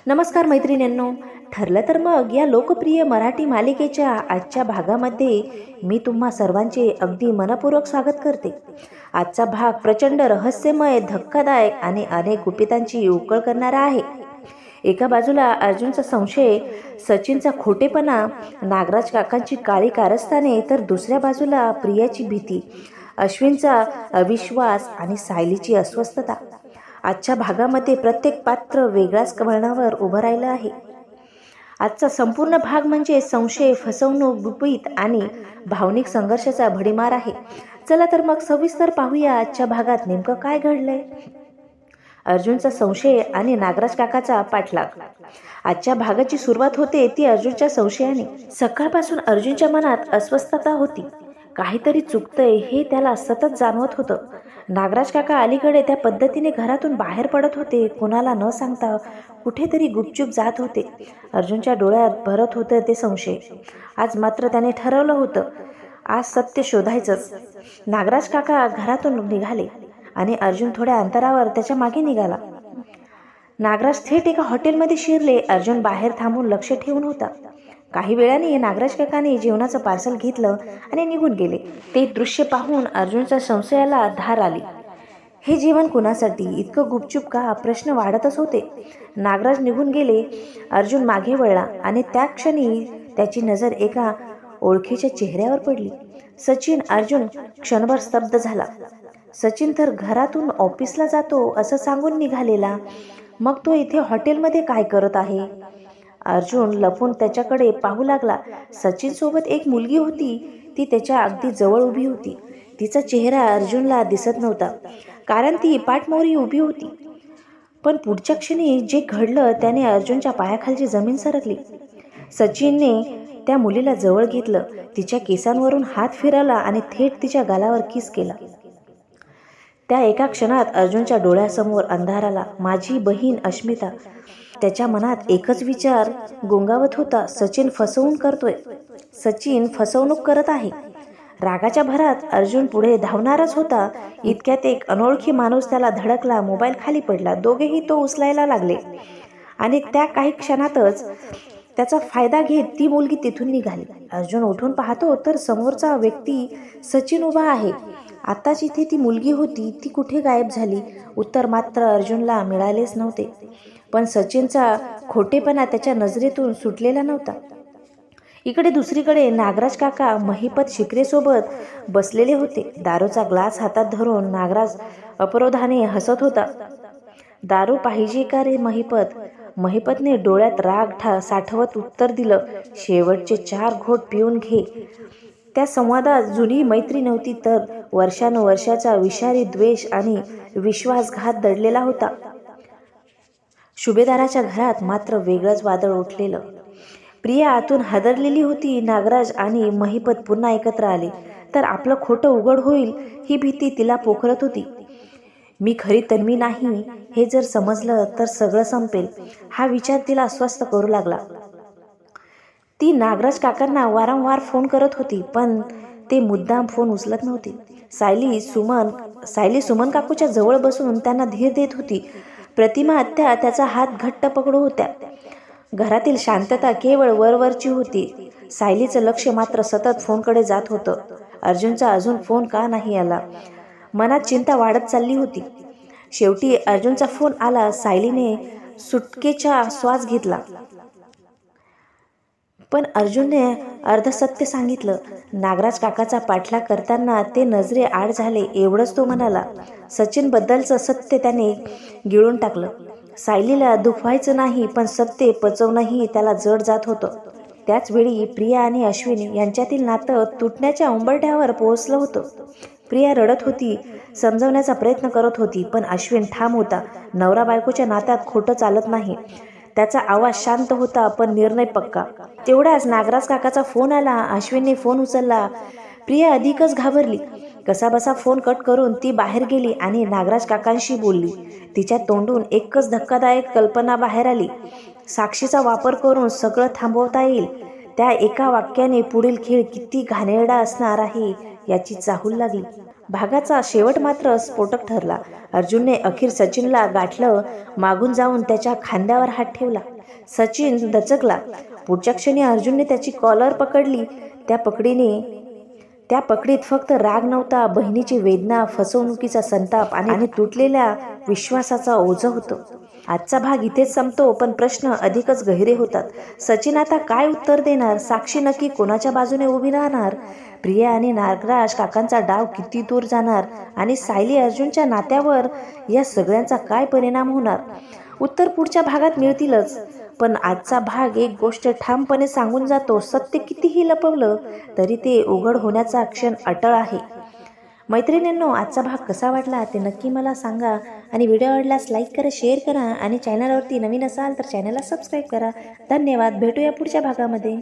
नमस्कार मैत्रिणींनो. ठरलं तर मग या लोकप्रिय मराठी मालिकेच्या आजच्या भागामध्ये मी तुम्हा सर्वांचे अगदी मनपूर्वक स्वागत करते. आजचा भाग प्रचंड रहस्यमय, धक्कादायक आणि अनेक गुपितांची उकळ करणारा आहे. एका बाजूला अर्जुनचा संशय, सचिनचा खोटेपणा, नागराज काकांची काळी कारस्थाने, तर दुसऱ्या बाजूला प्रियाची भीती, अश्विनचा अविश्वास आणि सायलीची अस्वस्थता. आजच्या भागामध्ये प्रत्येक पात्र वेगळ्याच वळणावर उभं राहिलं आहे. आजचा संपूर्ण भाग म्हणजे संशय, फसवणूक, गुपित आणि भावनिक संघर्षाचा भडीमार आहे. चला तर मग सविस्तर पाहूया आजच्या भागात नेमकं काय घडलंय. अर्जुनचा संशय आणि नागराज काकाचा पाठलाग. आजच्या भागाची सुरुवात होते ती अर्जुनच्या संशयाने. सकाळपासून अर्जुनच्या मनात अस्वस्थता होती. काहीतरी चुकतंय हे त्याला सतत जाणवत होतं. नागराज काका अलीकडे त्या पद्धतीने घरातून बाहेर पडत होते, कुणाला न सांगता कुठेतरी गुपचूप जात होते. अर्जुनच्या डोळ्यात भरत होतं ते संशय. आज मात्र त्याने ठरवलं होतं, आज सत्य शोधायचंच. नागराज काका घरातून निघाले आणि अर्जुन थोड्या अंतरावर त्याच्या मागे निघाला. नागराज थेट एका हॉटेलमध्ये शिरले. अर्जुन बाहेर थांबून लक्ष ठेवून होता. काही वेळाने नागराज काकाने जेवणाचं पार्सल घेतलं आणि निघून गेले. ते दृश्य पाहून अर्जुनच्या संशयाला धार आली. हे जेवण कुणासाठी, इतकं गुपचूप का, प्रश्न वाढतच होते. नागराज निघून गेले. अर्जुन मागे वळला आणि त्या क्षणी त्याची नजर एका ओळखीच्या चेहऱ्यावर पडली. सचिन. अर्जुन क्षणभर स्तब्ध झाला. सचिन तर घरातून ऑफिसला जातो असं सांगून निघालेला, मग तो इथे हॉटेलमध्ये काय करत आहे? अर्जुन लपून त्याच्याकडे पाहू लागला. सचिन सोबत एक मुलगी होती. ती त्याच्या अगदी जवळ उभी होती. तिचा चेहरा अर्जुनला दिसत नव्हता, कारण ती पाठमोरी उभी होती. पण पुढच्या क्षणी जे घडलं त्याने अर्जुनच्या पायाखालची जमीन सरकली. सचिनने त्या मुलीला जवळ घेतलं, तिच्या केसांवरून हात फिरवला आणि थेट तिच्या गालावर किस केला. त्या एका क्षणात अर्जुनच्या डोळ्यासमोर अंधार आला. माझी बहीण अस्मिता. त्याच्या मनात एकच विचार गोंगावत होता, सचिन फसवून करतोय, सचिन फसवणूक करत आहे. रागाच्या भरात अर्जुन पुढे धावणारच होता. इतक्यात एक अनोळखी माणूस त्याला धडकला. मोबाईल खाली पडला. दोघेही तो उचलायला लागले आणि त्या काही क्षणातच त्याचा फायदा घेत ती मुलगी तिथून निघाली. अर्जुन उठून पाहतो तर समोरचा व्यक्ती सचिन उभा आहे. आताच इथे ती मुलगी होती, ती कुठे गायब झाली? उत्तर मात्र अर्जुनला मिळालेच नव्हते. पण सचिनचा खोटेपणा त्याच्या नजरेतून सुटलेला नव्हता. इकडे दुसरीकडे नागराज काका महिपत शिकरेसोबत बसलेले होते. दारूचा ग्लास हातात धरून नागराज अपरोधाने हसत होता. दारू पाहिजे का रे महिपत? महिपतने डोळ्यात राग साठवत उत्तर दिलं, शेवटचे 4 घोट पिऊन घे. त्या संवादात जुनी मैत्री नव्हती, तर वर्षानुवर्षाचा विषारी द्वेष आणि विश्वासघात दडलेला होता. सुभेदाराच्या घरात मात्र वेगळंच वादळ उठलेलं. प्रिया आतून हादरलेली होती. नागराज आणि महिपत पुन्हा एकत्र आले तर आपलं खोटं उघड होईल ही भीती तिला पोखरत होती. मी खरी तन्वी नाही हे जर समजलं तर सगळं संपेल, हा विचार तिला अस्वस्थ करू लागला. ती नागराज काकांना वारंवार फोन करत होती, पण ते मुद्दाम फोन उचलत नव्हते. सायली सुमन काकूच्या जवळ बसून त्यांना धीर देत होती. प्रतिमा आत्या त्याचा हात घट्ट पकडू होत्या. घरातील शांतता केवळ वरवरची होती. सायलीचं लक्ष मात्र सतत फोनकडे जात होतं. अर्जुनचा अजून फोन का नाही आला? मनात चिंता वाढत चालली होती. शेवटी अर्जुनचा फोन आला. सायलीने सुटकेचा श्वास घेतला. पण अर्जुनने अर्धसत्य सांगितलं. नागराज काकाचा पाठलाग करताना ते नजरे आड झाले, एवढंच तो म्हणाला. सचिनबद्दलचं सत्य त्याने गिळून टाकलं. सायलीला दुखवायचं नाही, पण सत्य पचवणंही त्याला जड जात होतं. त्याच वेळी प्रिया आणि अश्विन यांच्यातील नातं तुटण्याच्या उंबरठ्यावर पोहोचलं होतं. प्रिया रडत होती, समजवण्याचा प्रयत्न करत होती, पण अश्विन ठाम होता. नवरा बायकोच्या नात्यात खोटं चालत नाही. त्याचा आवाज शांत होता, पण निर्णय पक्का. तेवढ्याच नागराज काकाचा फोन आला. अश्विनने फोन उचलला. प्रिया अधिकच घाबरली. कसाबसा फोन कट करून ती बाहेर गेली आणि नागराज काकांशी बोलली. तिच्या तोंडून एकच धक्कादायक कल्पना बाहेर आली. साक्षीचा वापर करून सगळं थांबवता येईल. त्या एका वाक्याने पुढील खेळ किती घाणेरडा असणार आहे याची चाहूल लागली. भागाचा शेवट मात्र स्फोटक ठरला. अर्जुनने अखेर सचिनला गाठलं. मागून जाऊन त्याच्या खांद्यावर हात ठेवला. सचिन दचकला. पुढच्या क्षणी अर्जुनने त्याची कॉलर पकडली. त्या पकडीत फक्त राग नव्हता, बहिणीची वेदना, फसवणुकीचा संताप आणि तुटलेल्या विश्वासाचा ओझं होतं. आजचा भाग इथेच संपतो, पण प्रश्न अधिकच गहिरे होतात. सचिन आता काय उत्तर देणार? साक्षी नक्की कोणाच्या बाजूने उभी राहणार? प्रिया आणि नागराज काकांचा डाव किती दूर जाणार? आणि सायली अर्जुनच्या नात्यावर या सगळ्यांचा काय परिणाम होणार? उत्तर पुढच्या भागात मिळतीलच. पण आजचा भाग एक गोष्ट ठामपणे सांगून जातो, सत्य कितीही लपवलं तरी ते उघड होण्याचा क्षण अटळ आहे. मैत्रिणींनो, आजचा भाग कसा वाटला ते नक्की मला सांगा. आणि व्हिडिओ आवडल्यास लाईक करा, शेअर करा आणि चॅनलवरती नवीन असाल तर चॅनलला सबस्क्राईब करा. धन्यवाद. भेटूया पुढच्या भागामध्ये.